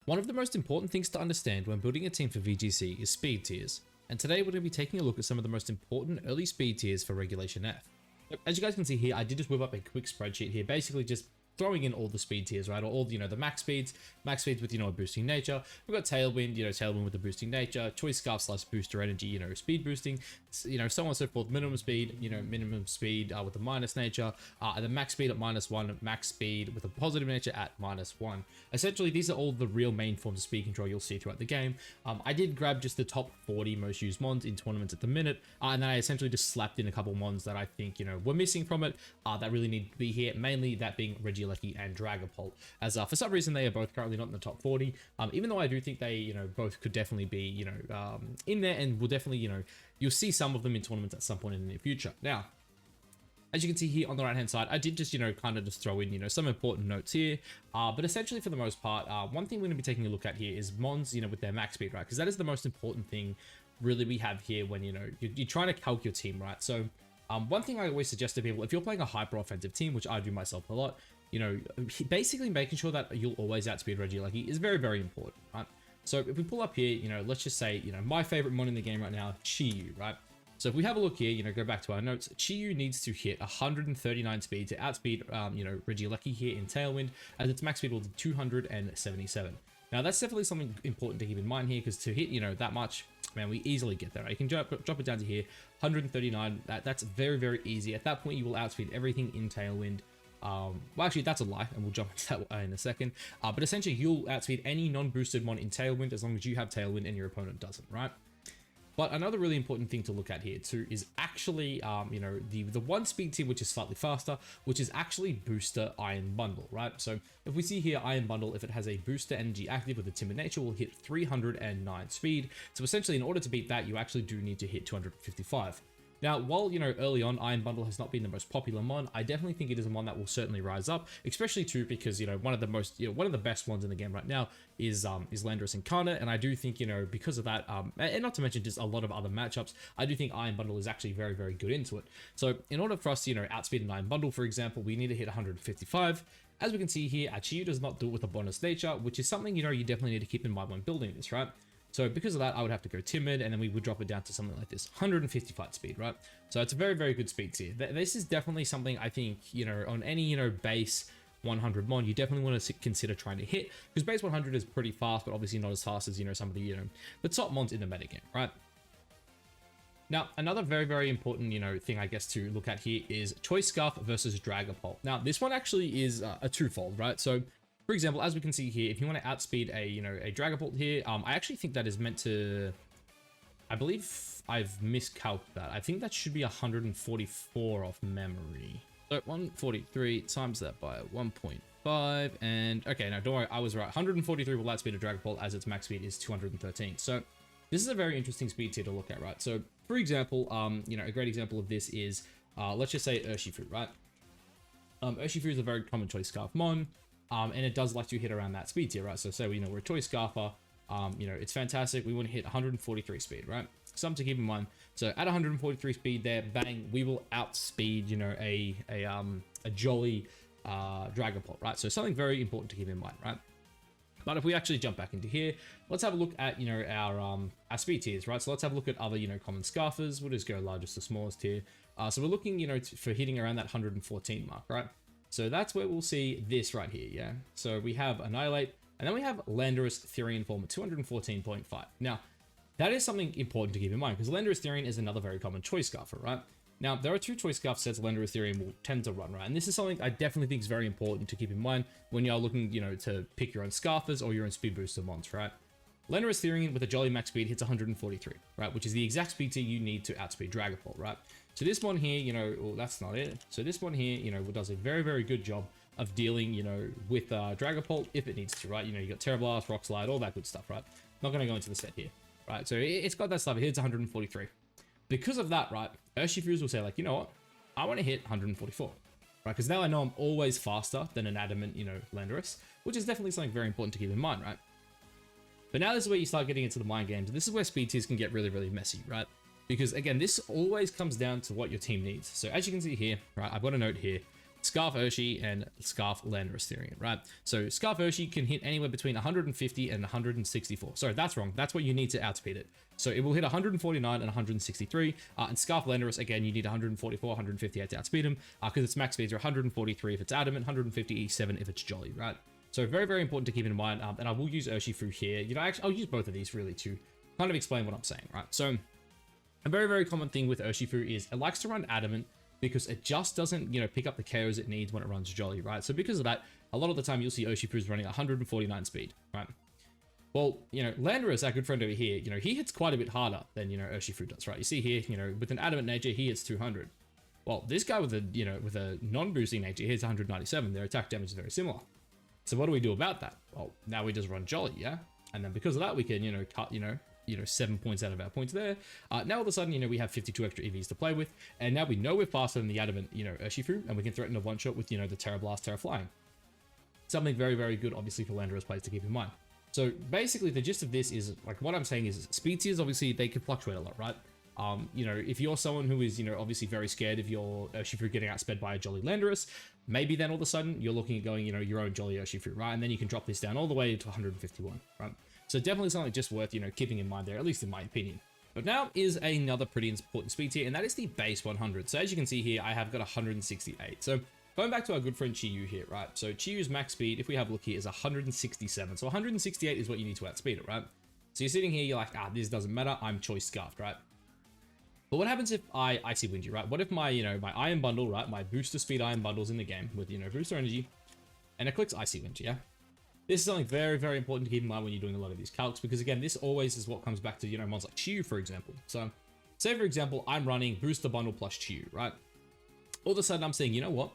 One of the most important things to understand when building a team for VGC is speed tiers, and today we're going to be taking a look at some of the most important early speed tiers for Regulation F. As you guys can see here, I did just whip up a quick spreadsheet here, basically just throwing in all the speed tiers, right? Or all, the max speeds with, a boosting nature. We've got Tailwind, Tailwind with the boosting nature, Choice Scarf / booster energy, speed boosting, so on and so forth. Minimum speed, with the minus nature, and then max speed at -1, max speed with a positive nature at -1. Essentially, these are all the real main forms of speed control you'll see throughout the game. I did grab just the top 40 most used mons in tournaments at the minute, and then I essentially just slapped in a couple mons that I think, were missing from it, that really need to be here, mainly that being Regieleki and Dragapult, as for some reason they are both currently not in the top 40, even though I do think they, both could definitely be, in there, and will definitely, you'll see some of them in tournaments at some point in the near future. Now, as you can see here on the right hand side, I did just, kind of just throw in, some important notes here, but essentially for the most part, one thing we're going to be taking a look at here is mons, with their max speed, right? Because that is the most important thing really we have here when, you're trying to calc your team, right? So one thing I always suggest to people, if you're playing a hyper offensive team, which I do myself a lot, basically making sure that you'll always outspeed Regieleki is very, very important, right? So if we pull up here, let's just say, my favorite mon in the game right now, Chiyu, right? So if we have a look here, go back to our notes, Chiyu needs to hit 139 speed to outspeed, Regieleki here in Tailwind, as its max speed will be 277. Now that's definitely something important to keep in mind here, because to hit, that much, man, we easily get there. Right? You can drop it down to here, 139. That's very, very easy. At that point, you will outspeed everything in Tailwind. Well, actually, that's a lie, and we'll jump into that in a second. But essentially, you'll outspeed any non-boosted mon in Tailwind as long as you have Tailwind and your opponent doesn't, right? But another really important thing to look at here too is actually, the one speed tier which is slightly faster, which is actually Booster Iron Bundle, right? So if we see here Iron Bundle, if it has a booster energy active with a timid nature, will hit 309 speed. So essentially, in order to beat that, you actually do need to hit 255. Now, while, early on, Iron Bundle has not been the most popular mon, I definitely think it is a mon that will certainly rise up, especially too because, one of the best ones in the game right now is Landorus Incarnate, and I do think, because of that, and not to mention just a lot of other matchups, I do think Iron Bundle is actually very, very good into it. So in order for us to, outspeed an Iron Bundle, for example, we need to hit 155. As we can see here, Chiyu does not do it with a bonus nature, which is something, you definitely need to keep in mind when building this, right? So because of that, I would have to go timid, and then we would drop it down to something like this, 155 speed, right? So it's a very, very good speed tier. This is definitely something I think, on any, base 100 mon, you definitely want to consider trying to hit, because base 100 is pretty fast, but obviously not as fast as, some of the, the top mons in the metagame, right? Now, another very, very important, thing I guess to look at here is Choice Scarf versus Dragapult. Now, this one actually is a twofold, right? So for example, as we can see here, if you want to outspeed a Dragapult here, I actually think that is meant to, I believe I've miscalculated that. I think that should be 144 off memory. So 143 times that by 1.5, and okay, now don't worry, I was right. 143 will outspeed a Dragapult as its max speed is 213. So this is a very interesting speed tier to look at, right? So for example, a great example of this is, let's just say Urshifu, right? Urshifu is a very common Choice Scarf mon. And it does like to hit around that speed tier, right? So say, we're a Choice Scarfer, it's fantastic. We want to hit 143 speed, right? Something to keep in mind. So at 143 speed there, bang, we will outspeed, a jolly Dragapult, right? So something very important to keep in mind, right? But if we actually jump back into here, let's have a look at, our speed tiers, right? So let's have a look at other, common Scarfers. We'll just go largest to smallest here. So we're looking, for hitting around that 114 mark, right? So that's where we'll see this right here, yeah? So we have Annihilate, and then we have Landorus Therian form at 214.5. Now, that is something important to keep in mind, because Landorus Therian is another very common Choice Scarfer, right? Now, there are two Choice Scarf sets Landorus Therian will tend to run, right? And this is something I definitely think is very important to keep in mind when you're looking, to pick your own Scarfers or your own Speed Booster mons, right? Landorus Therian with a jolly max speed hits 143, right? Which is the exact speed tier you need to outspeed Dragapult, right? So this one here, well, that's not it. So this one here, does a very, very good job of dealing, with Dragapult if it needs to, right? You got Terra Blast, Rock Slide, all that good stuff, right? Not going to go into the set here, right? So it's got that stuff. It hits 143. Because of that, right, Urshifu will say, like, you know what? I want to hit 144, right? Because now I know I'm always faster than an adamant, Landorus, which is definitely something very important to keep in mind, right? But now this is where you start getting into the mind games. This is where speed tiers can get really, really messy, right? Because again, this always comes down to what your team needs. So as you can see here, right, I've got a note here. Scarf Urshi and Scarf Landorus Therian, right? So Scarf Urshi can hit anywhere between 150 and 164. Sorry, that's wrong. That's what you need to outspeed it. So it will hit 149 and 163. And Scarf Landorus, again, you need 144, 158 to outspeed him, because its max speeds are 143 if it's adamant, 157 if it's jolly, right? So very, very important to keep in mind. And I will use Urshifu here. You know, actually, I'll use both of these really to kind of explain what I'm saying, right? So a very, very common thing with Urshifu is it likes to run adamant, because it just doesn't, you know, pick up the KOs it needs when it runs jolly, right? So because of that, a lot of the time you'll see Urshifu's running 149 speed, right? Well, you know, Landorus, our good friend over here, you know, he hits quite a bit harder than, you know, Urshifu does, right? You see here, you know, with an adamant nature, he hits 200. Well, this guy with a, you know, with a non-boosting nature, he hits 197. Their attack damage is very similar. So what do we do about that? Well, now we just run jolly, yeah? And then because of that, we can, you know, cut, you know, 7 points out of our points there. Now all of a sudden, you know, we have 52 extra EVs to play with, and now we know we're faster than the adamant, you know, Urshifu, and we can threaten a one-shot with, you know, the Terra Blast, Terra Flying. Something very, very good, obviously, for Landorus players to keep in mind. So basically, the gist of this is, like, what I'm saying is, speed tiers, obviously, they can fluctuate a lot, right? You know, if you're someone who is, you know, obviously very scared of your Urshifu getting outsped by a jolly Landorus, maybe then all of a sudden, you're looking at going, you know, your own jolly Urshifu, right? And then you can drop this down all the way to 151, right? So definitely something just worth, you know, keeping in mind there, at least in my opinion. But now is another pretty important speed tier, and that is the base 100. So as you can see here, I have got 168. So going back to our good friend Chiyu here, right? So Chiyu's max speed, if we have a look here, is 167. So 168 is what you need to outspeed it, right? So you're sitting here, you're like, this doesn't matter, I'm choice scarfed, right? But what happens if I Icy Wind you, right? What if my, you know, my Iron Bundle, right? My booster speed Iron Bundle's in the game with, you know, booster energy, and it clicks Icy Wind, yeah? This is something very, very important to keep in mind when you're doing a lot of these calcs, because again, this always is what comes back to, you know, mons like Chiyu, for example. So say, for example, I'm running booster bundle plus Chiyu, right? All of a sudden I'm saying, you know what?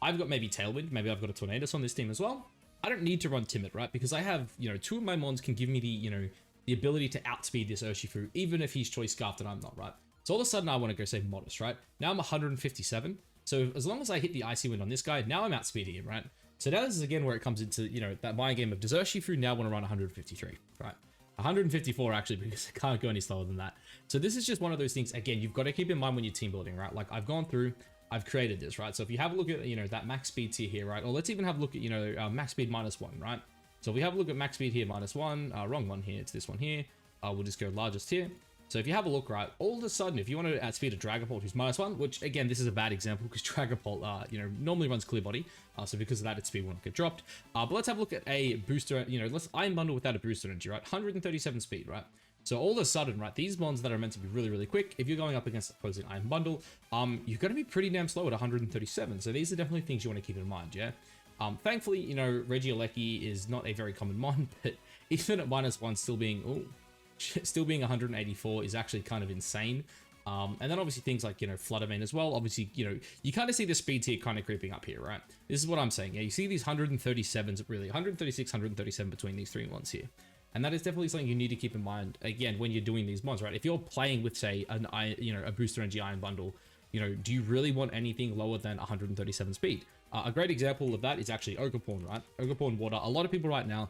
I've got maybe Tailwind, maybe I've got a Tornadus on this team as well. I don't need to run Timid, right? Because I have, you know, 2 of my mons can give me the, you know, the ability to outspeed this Urshifu, even if he's choice scarfed and I'm not, right? So all of a sudden I want to go say Modest, right? Now I'm 157. So as long as I hit the Icy Wind on this guy, now I'm outspeeding him, right? So now this is again where it comes into, you know, that mind game of does Urshifu now want to run 153, right? 154 actually, because I can't go any slower than that. So this is just one of those things, again, you've got to keep in mind when you're team building, right? Like I've gone through, I've created this, right? So if you have a look at, you know, that max speed tier here, right? Or let's even have a look at, you know, max speed -1, right? So if we have a look at max speed here, -1, wrong one here, it's this one here. We'll just go largest here. So if you have a look, right, all of a sudden, if you want to outspeed a Dragapult who's -1, which again, this is a bad example because Dragapult, you know, normally runs clear body. So because of that, its speed won't get dropped. But let's have a look at a booster, you know, let's Iron Bundle without a booster energy, right? 137 speed, right? So all of a sudden, right, these mons that are meant to be really, really quick, if you're going up against opposing Iron Bundle, you're going to be pretty damn slow at 137. So these are definitely things you want to keep in mind, yeah? Thankfully, you know, Regieleki is not a very common mon, but even at -1, still being 184 is actually kind of insane. And then obviously things like, you know, Fluttermane as well. Obviously, you know, you kind of see the speed tier kind of creeping up here, right? This is what I'm saying. Yeah, you see these 137s, really 136, 137 between these 3 ones here. And that is definitely something you need to keep in mind, again, when you're doing these mods, right? If you're playing with, say, a booster energy Iron Bundle, you know, do you really want anything lower than 137 speed? A great example of that is actually Ogerpon, right? Ogerpon Water. A lot of people right now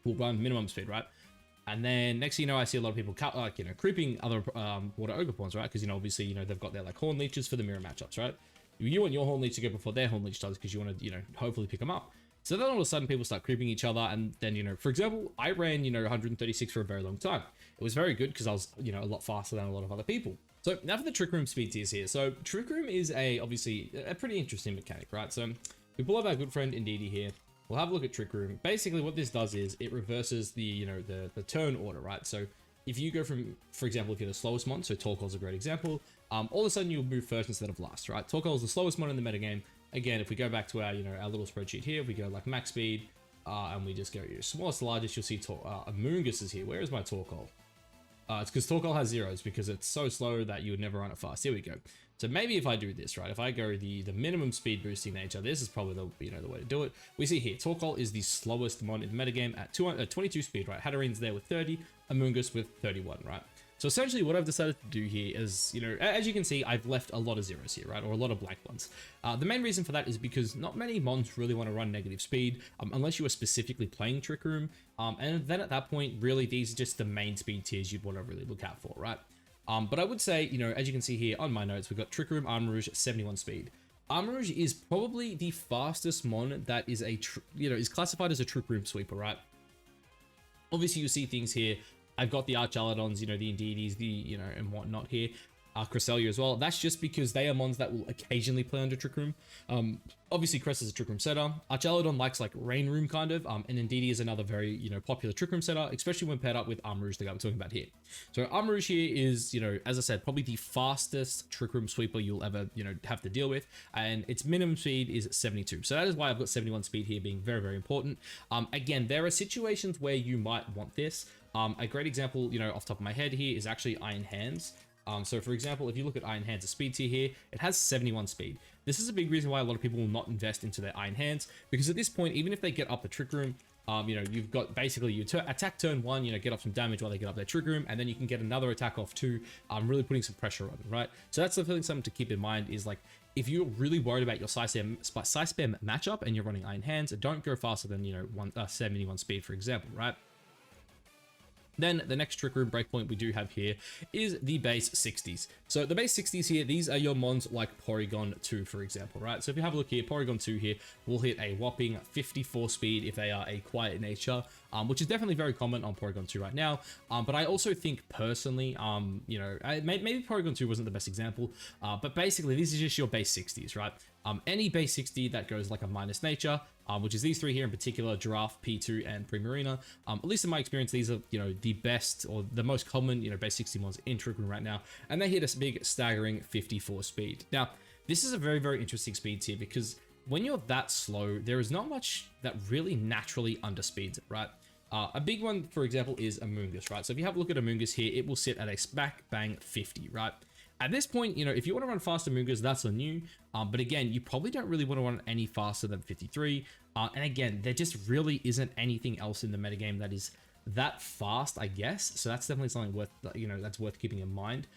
will run minimum speed, right? And then next thing you know, I see a lot of people, like, you know, creeping other Water Ogerpons, right? Because, you know, obviously, you know, they've got their, like, Horn Leeches for the mirror matchups, right? You want your Horn Leech to go before their Horn Leech does because you want to, you know, hopefully pick them up. So then all of a sudden people start creeping each other, and then, you know, for example, I ran, you know, 136 for a very long time. It was very good because I was, you know, a lot faster than a lot of other people. So now for the Trick Room speed tiers here. So Trick Room is obviously a pretty interesting mechanic, right? So we pull up our good friend Indeedee here. We'll have a look at Trick Room. Basically what this does is it reverses the, you know, the turn order, right? So if you go from, for example, if you're the slowest mon, so Torkoal's a great example, all of a sudden you'll move first instead of last, right? Torkoal is the slowest mon in the metagame. Again, if we go back to our, you know, our little spreadsheet here, if we go like max speed, and we just go smallest to largest, you'll see Amoonguss is here. Where is my Torkoal? It's because Torkoal has zeros because it's so slow that you would never run it fast. Here we go. So maybe if I do this, right, if I go the minimum speed boosting nature, this is probably the, you know, the way to do it. We see here, Torkoal is the slowest mon in the metagame at 22 speed, right? Hatterene's there with 30, Amoonguss with 31, right? So essentially what I've decided to do here is, you know, as you can see, I've left a lot of zeros here, right? Or a lot of blank ones. The main reason for that is because not many mons really want to run negative speed unless you are specifically playing Trick Room. And then at that point, really, these are just the main speed tiers you'd want to really look out for, right? But I would say, you know, as you can see here on my notes, we've got Trick Room, Armor Rouge at 71 speed. Armourouge is probably the fastest mon that is is classified as a trick room sweeper, right? Obviously, you see things here. I've got the Archaladons, the Indeities, and whatnot here. Cresselia as well. That's just because they are mons that will occasionally play under Trick Room. Obviously, Cress is a Trick Room setter. Archaladon likes like Rain Room kind of, and Indeedee is another very, popular Trick Room setter, especially when paired up with Armourouge, the guy we're talking about here. So Armourouge here is, as I said, probably the fastest Trick Room sweeper you'll ever, have to deal with, and its minimum speed is 72. So that is why I've got 71 speed here being very, very important. Again, there are situations where you might want this. A great example, off the top of my head here is actually Iron Hands. So for example, if you look at Iron Hands' speed tier here, it has 71 speed. This is a big reason why a lot of people will not invest into their Iron Hands, because at this point, even if they get up the Trick Room, you've got basically you attack turn 1, get off some damage while they get up their Trick Room, and then you can get another attack off 2, really putting some pressure on them, right? So that's definitely something to keep in mind is like, if you're really worried about your size spam matchup and you're running Iron Hands, don't go faster than, 71 speed, for example, right? Then the next Trick Room breakpoint we do have here is the base 60s. So the base 60s here, these are your mons like Porygon 2, for example, right? So if you have a look here, Porygon 2 here will hit a whopping 54 speed if they are a quiet nature, which is definitely very common on Porygon 2 right now. But I also think personally, maybe Porygon 2 wasn't the best example, but basically this is just your base 60s, right? Any base 60 that goes like a minus nature, which is these three here in particular, Giraffe, P2, and Primarina. At least in my experience, these are, the best or the most common, base 60 mons in Trick Room right now. And they hit a big staggering 54 speed. Now, this is a very, very interesting speed tier because when you're that slow, there is not much that really naturally underspeeds it, right? A big one, for example, is Amoonguss, right? So if you have a look at Amoonguss here, it will sit at a smack bang 50, right? At this point, if you want to run faster Amoonguss, that's on you. But again, you probably don't really want to run any faster than 53. And again, there just really isn't anything else in the metagame that is that fast, I guess. So that's definitely something worth, that's worth keeping in mind.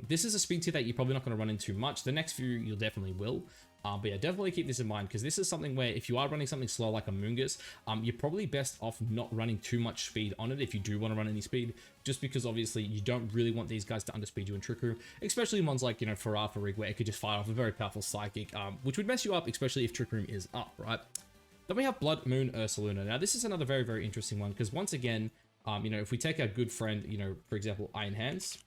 This is a speed tier that you're probably not going to run into much. The next few, you'll definitely will. But yeah, definitely keep this in mind because this is something where if you are running something slow like Amoonguss, you're probably best off not running too much speed on it if you do want to run any speed, just because obviously you don't really want these guys to underspeed you in Trick Room, especially ones like, Farah Farig, where it could just fire off a very powerful Psychic, which would mess you up, especially if Trick Room is up, right? Then we have Blood Moon Ursaluna. Now, this is another very, very interesting one because once again, if we take our good friend, for example, Iron Hands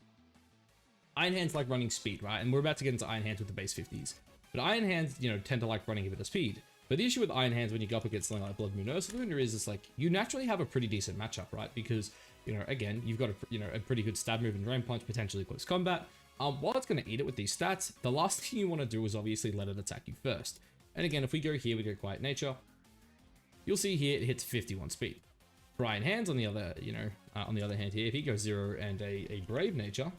like running speed, right? And we're about to get into Iron Hands with the base 50s. But Iron Hands, tend to like running a bit of speed. But the issue with Iron Hands when you go up against something like Blood Moon Ursaluna is it's like, you naturally have a pretty decent matchup, right? Because, again, you've got a pretty good stab move and Drain Punch, potentially close combat. While it's going to eat it with these stats, the last thing you want to do is obviously let it attack you first. And again, if we go here, we go Quiet Nature. You'll see here it hits 51 speed. For Iron Hands, on the other, on the other hand here, if he goes 0 and a Brave Nature,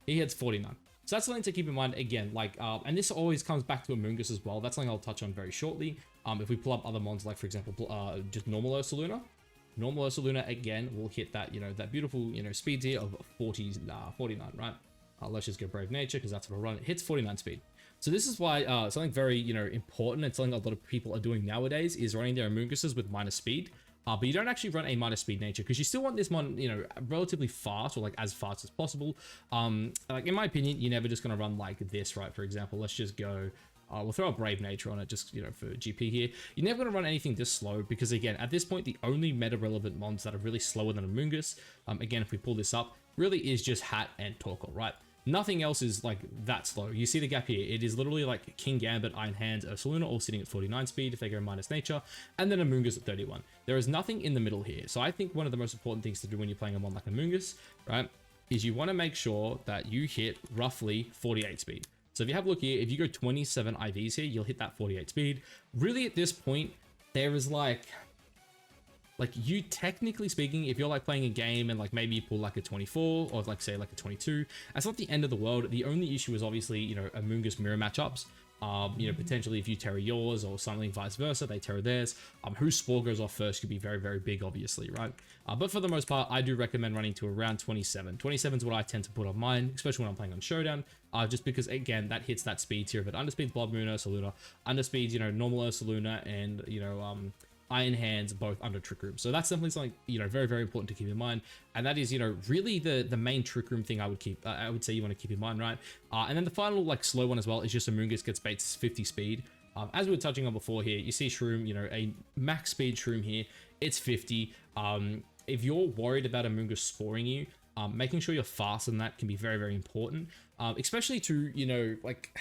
he hits 49. So that's something to keep in mind again, and this always comes back to Amoonguss as well. That's something I'll touch on very shortly. If we pull up other mons, like for example, just normal Ursaluna. Normal Ursaluna again will hit that, that beautiful, speed tier of 49, right? Let's just go Brave Nature because that's what I'll run. It hits 49 speed. So this is why something very, important and something a lot of people are doing nowadays is running their Amoongusses with minus speed. But you don't actually run a minus speed nature because you still want this mon, relatively fast or like as fast as possible. Like in my opinion, you're never just going to run like this, right? For example, let's just go, we'll throw a Brave Nature on it just, for GP here. You're never going to run anything this slow because again, at this point, the only meta relevant mons that are really slower than Amoonguss, again, if we pull this up, really is just Hat and Torkoal, right? Nothing else is like that slow. You see the gap here. It is literally like King Gambit, Iron Hands, Ursaluna all sitting at 49 speed if they go minus nature, and then Amoonguss at 31. There is nothing in the middle here. So I think one of the most important things to do when you're playing a mon like Amoonguss, right, is you want to make sure that you hit roughly 48 speed. So if you have a look here, if you go 27 IVs here, you'll hit that 48 speed. Really at this point, there is like you technically speaking, if you're like playing a game and like maybe you pull like a 24 or like say like a 22, that's not the end of the world. The only issue is obviously, Amoonguss mirror matchups. Potentially if you terror yours or something vice versa, they terror theirs. Whose Spore goes off first could be very, very big, obviously, right? But for the most part, I do recommend running to around 27. 27 is what I tend to put on mine, especially when I'm playing on Showdown, just because, again, that hits that speed tier of it. Underspeeds Blood Moon Ursaluna, underspeeds, normal Ursaluna, and, Iron Hands, both under Trick Room. So that's definitely something, you know, very, very important to keep in mind. And that is, you know, really the main Trick Room thing I would say you want to keep in mind, right? And then the final, like, slow one as well is just Amoonguss gets baits 50 speed. As we were touching on before here, you see Shroom, you know, a max speed Shroom here, it's 50. If you're worried about Amoonguss sporing you, making sure you're faster than that can be very, very important. Especially to, you know, like,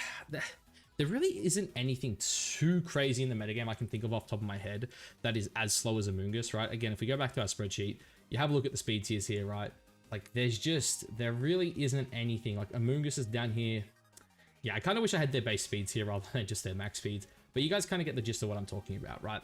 there really isn't anything too crazy in the metagame I can think of off the top of my head that is as slow as Amoonguss, right? Again, if we go back to our spreadsheet, you have a look at the speed tiers here, right? Like, there really isn't anything. Like, Amoonguss is down here. Yeah, I kind of wish I had their base speeds here rather than just their max speeds. But you guys kind of get the gist of what I'm talking about, right?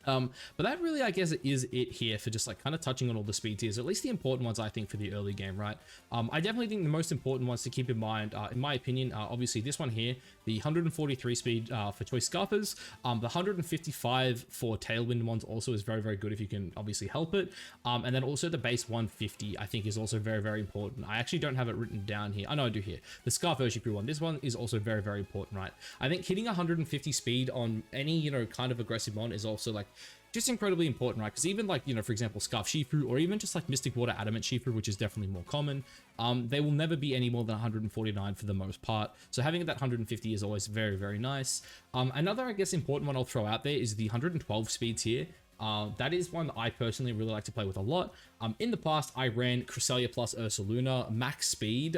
But that really, I guess, is it here for just like kind of touching on all the speed tiers, at least the important ones, I think, for the early game, right? I definitely think the most important ones to keep in mind, in my opinion, are obviously this one here, the 143 speed for Choice Scarpers. The 155 for Tailwind ones also is very, very good if you can obviously help it. And then also the base 150, I think, is also very, very important. I actually don't have it written down here. I know I do here. The Scarf Urshifu one, this one is also very, very important, right? I think hitting 150 speed on any, you know, kind of aggressive mon is also like just incredibly important, right? Because even like, you know, for example, Scarf Shifu or even just like Mystic Water Adamant Shifu, which is definitely more common, they will never be any more than 149 for the most part. So having that 150 is always very, very nice. Another, I guess, important one I'll throw out there is the 112 speeds here. That is one that I personally really like to play with a lot. In the past, I ran Cresselia plus Ursaluna max speed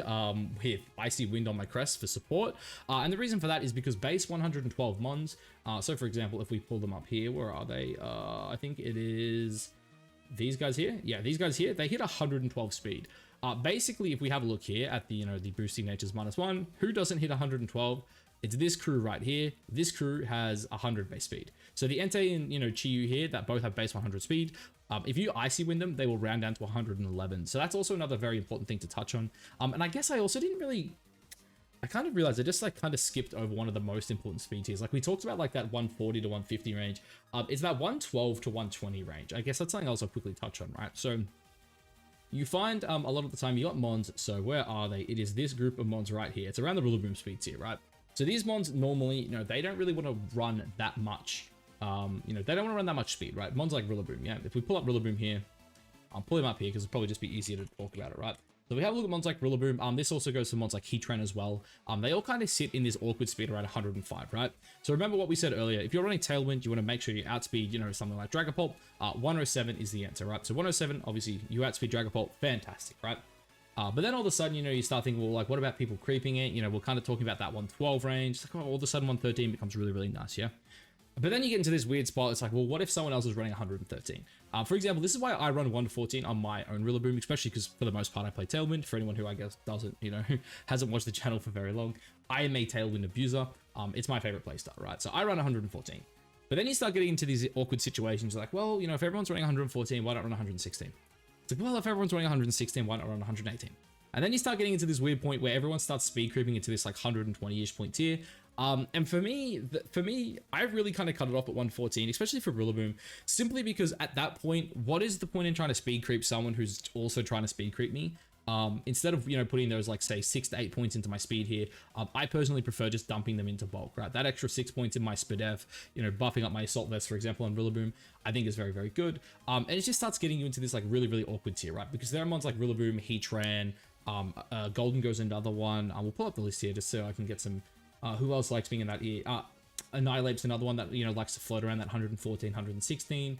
with Icy Wind on my crest for support. And the reason for that is because base 112 mons. So for example, if we pull them up here, where are they? I think it is these guys here. Yeah, these guys here, they hit 112 speed. Basically, if we have a look here at the, you know, the boosting natures -1, who doesn't hit 112? It's this crew right here. This crew has 100 base speed. So the Entei and, you know, Chiyu here that both have base 100 speed. If you Icy Wind them, they will round down to 111. So that's also another very important thing to touch on. And I guess I also didn't really, I kind of realized I just like kind of skipped over one of the most important speed tiers. Like we talked about like that 140 to 150 range. It's that 112 to 120 range. I guess that's something else I'll quickly touch on, right? So you find a lot of the time you got mons. So where are they? It is this group of mons right here. It's around the Rillaboom speed tier, right? So these mons normally, you know, they don't really want to run that much. You know, they don't want to run that much speed, right? Mons like Rillaboom, yeah. If we pull up Rillaboom here, I'll pull him up here because it'll probably just be easier to talk about it, right? So we have a look at mons like Rillaboom. This also goes for mons like Heatran as well. They all kind of sit in this awkward speed around 105, right? So remember what we said earlier. If you're running Tailwind, you want to make sure you outspeed, you know, something like Dragapult. 107 is the answer, right? So 107, obviously, you outspeed Dragapult. Fantastic, right? But then all of a sudden, you know, you start thinking, well, like, what about people creeping it? You know, we're kind of talking about that 112 range. Like, all of a sudden, 113 becomes really, really nice, yeah? But then you get into this weird spot. It's like, well, what if someone else is running 113? For example, this is why I run 114 on my own Rillaboom, especially because for the most part, I play Tailwind. For anyone who I guess doesn't, you know, hasn't watched the channel for very long, I am a Tailwind abuser. It's my favorite playstyle, right? So I run 114. But then you start getting into these awkward situations like, well, you know, if everyone's running 114, why not run 116? It's like, well, if everyone's running 116, why not run 118? And then you start getting into this weird point where everyone starts speed creeping into this like 120-ish point tier. And for me, I really kind of cut it off at 114, especially for Rillaboom, simply because at that point, what is the point in trying to speed creep someone who's also trying to speed creep me? Instead of, you know, putting those like say 6 to 8 points into my speed here, I personally prefer just dumping them into bulk, right? That extra 6 points in my Spadef, you know, buffing up my Assault Vest, for example, on Rillaboom, I think is very, very good. And it just starts getting you into this like really, really awkward tier, right? Because there are mons like Rillaboom, Heatran, Golden goes another one. We'll pull up the list here just so I can get some, who else likes being in that here? Annihilate's another one that, you know, likes to float around that 114, 116.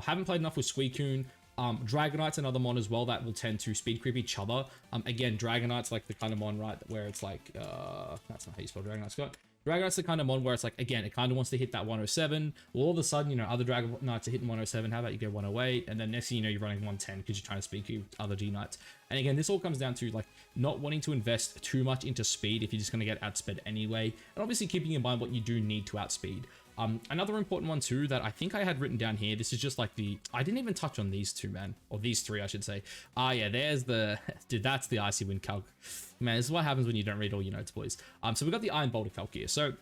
Haven't played enough with Suicune. Dragonite's another mon as well that will tend to speed creep each other. Again, Dragonite's like the kind of mon, right, where it's like, that's not how you spell Dragonite, Scott. Dragonite's the kind of mon where it's like, again, it kind of wants to hit that 107. Well, all of a sudden, you know, other Dragonites are hitting 107. How about you go 108? And then next thing you know, you're running 110 because you're trying to speed creep other G-Knights. And again, this all comes down to like not wanting to invest too much into speed if you're just going to get outsped anyway. And obviously keeping in mind what you do need to outspeed. Another important one too that I think I had written down here, this is just like I didn't even touch on these two, man, or these three, I should say. Yeah, there's dude, that's the Icy Wind calc. Man, this is what happens when you don't read all your notes, boys. So we got the Iron Boulder calc here. So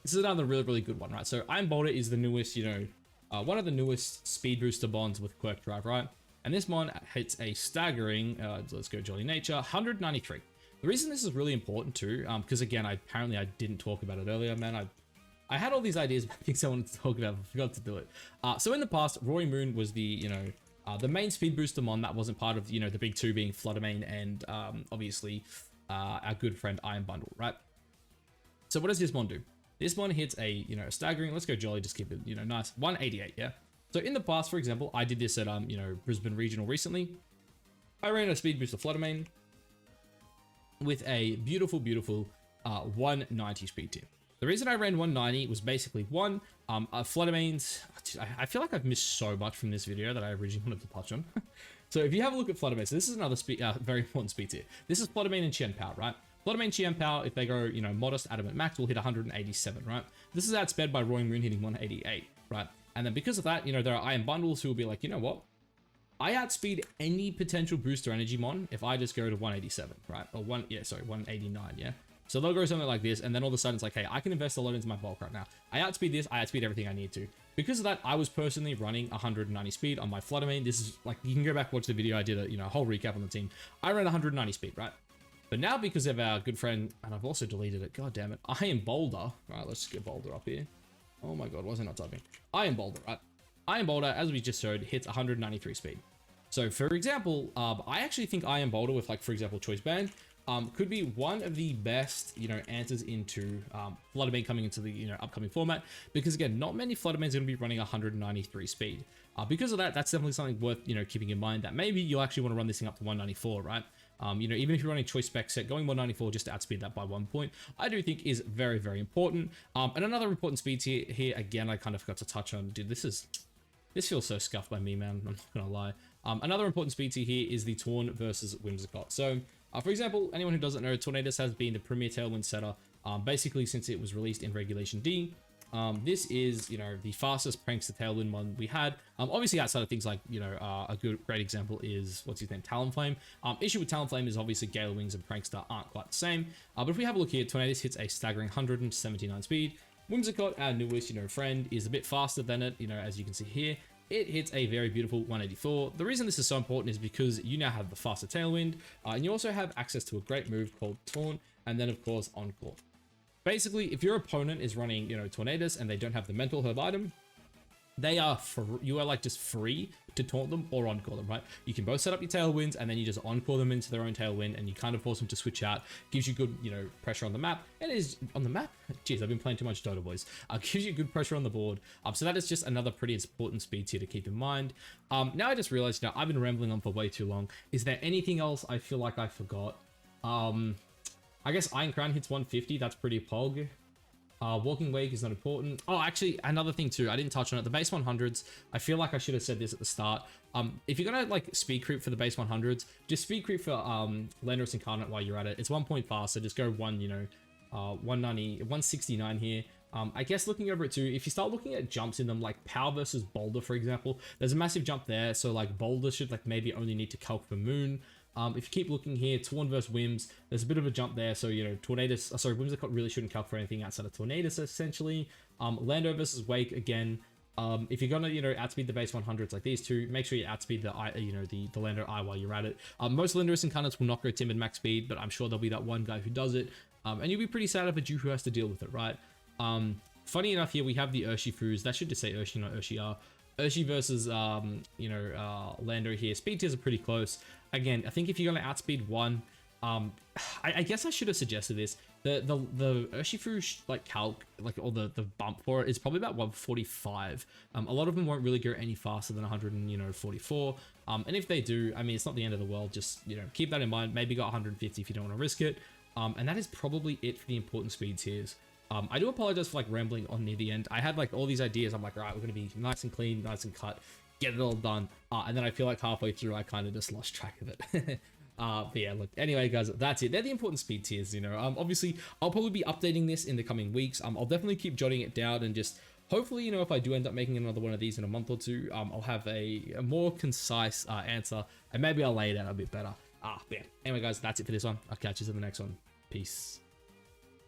this is another really, really good one, right? So Iron Boulder is the newest, you know, one of the newest speed booster bonds with Quirk Drive, right? And this one hits a staggering, let's go Jolly Nature, 193. The reason this is really important too, because again, apparently I didn't talk about it earlier, man. I had all these ideas about things I wanted to talk about, but I forgot to do it. So in the past, Roy Moon was the main speed booster mon that wasn't part of, the big two being Fluttermane and obviously our good friend Iron Bundle, right? So what does this mon do? This mon hits a staggering, let's go jolly, just keep it, nice, 188, yeah? So in the past, for example, I did this at, Brisbane Regional recently. I ran a speed booster Fluttermane with a beautiful, beautiful 190 speed tier. The reason I ran 190 was basically one, Fluttermane's, I feel like I've missed so much from this video that I originally wanted to touch on. So if you have a look at Fluttermane, so this is another very important speed tier. This is Fluttermane and Qian Pao, right? Fluttermane Qian Pao, if they go, modest, adamant, max, will hit 187, right? This is outsped by Roy Moon hitting 188, right? And then because of that, there are Iron Bundles who will be like, you know what? I outspeed any potential booster energy mon if I just go to 187, right? Or 189, yeah? So they'll go something like this, and then all of a sudden it's like, hey, I can invest a lot into my bulk right now. I outspeed this, I outspeed everything I need to. Because of that, I was personally running 190 speed on my Fluttermane. This is like, you can go back and watch the video. I did a whole recap on the team. I ran 190 speed, right? But now because of our good friend, and I've also deleted it, god damn it, Iron Boulder. All right, let's get Boulder up here. Oh my god, why was I not typing? Iron Boulder, right? Iron Boulder, as we just showed, hits 193 speed. So for example, I actually think Iron Boulder with, like, for example, Choice Band, could be one of the best, answers into Fluttermane coming into the, upcoming format. Because again, not many Fluttermanes are going to be running 193 speed. Because of that, that's definitely something worth, keeping in mind, that maybe you'll actually want to run this thing up to 194, right? Even if you're running choice spec set, going 194 just to outspeed that by 1 point, I do think is very, very important. And another important speed tier here, again, I kind of forgot to touch on. Dude, this feels so scuffed by me, man. I'm not gonna lie. Another important speed tier here is the Torn versus Whimsicott. So, for example, anyone who doesn't know, Tornadus has been the premier Tailwind setter, basically since it was released in Regulation D. This is, the fastest Prankster Tailwind one we had. Obviously outside of things like, a great example is, what's his name, Talonflame. Issue with Talonflame is obviously Gale Wings and Prankster aren't quite the same. But if we have a look here, Tornadus hits a staggering 179 speed. Whimsicott, our newest, friend, is a bit faster than it, as you can see here. It hits a very beautiful 184. The reason this is so important is because you now have the faster Tailwind, and you also have access to a great move called Taunt, and then of course Encore. Basically, if your opponent is running, Tornadus and they don't have the mental herb item, you are like just free to taunt them or encore them, right? You can both set up your Tailwinds and then you just encore them into their own Tailwind and you kind of force them to switch out. Gives you good, pressure on the map. And it is on the map. Jeez, I've been playing too much Dota, boys. Gives you good pressure on the board. So that is just another pretty important speed tier to keep in mind. Now I just realized, I've been rambling on for way too long. Is there anything else I feel like I forgot? I guess Iron Crown hits 150. That's pretty pog. Walking Wake is not important. Oh, actually, another thing too, I didn't touch on it. The base 100s, I feel like I should have said this at the start. If you're gonna like speed creep for the base 100s, just speed creep for Landorus Incarnate while you're at it. It's 1 point faster. Just go 169 here. I guess looking over it too, if you start looking at jumps in them, like Power versus Boulder, for example, there's a massive jump there. So like Boulder should like maybe only need to calc for Moon. If you keep looking here, Torn versus Whims, there's a bit of a jump there. So, Whimsicott really shouldn't calc for anything outside of Tornadus, essentially. Lando versus Wake, again, if you're gonna, outspeed the base 100s like these two, make sure you outspeed the Lando Eye while you're at it. Most Landorus Incarnates will not go Timid max speed, but I'm sure there'll be that one guy who does it. And you'll be pretty sad if it's you who has to deal with it, right? Funny enough, here we have the Urshifus. That should just say Urshi, not Urshiar. Urshi versus, Lando here. Speed tiers are pretty close. Again, I think if you're going to outspeed one, I guess I should have suggested this. The Urshifu, like, calc, like, or the bump for it is probably about 145. A lot of them won't really go any faster than 144. And if they do, I mean, it's not the end of the world. Just, keep that in mind. Maybe got 150 if you don't want to risk it. And that is probably it for the important speed tiers. I do apologize for like rambling on near the end. I had like all these ideas. I'm like, all right, we're going to be nice and clean, nice and cut, get it all done. And then I feel like halfway through, I kind of just lost track of it. But yeah, look, anyway, guys, that's it. They're the important speed tiers, Obviously, I'll probably be updating this in the coming weeks. I'll definitely keep jotting it down and just hopefully, if I do end up making another one of these in a month or two, I'll have a more concise answer and maybe I'll lay it out a bit better. But yeah, anyway, guys, that's it for this one. I'll catch you in the next one. Peace.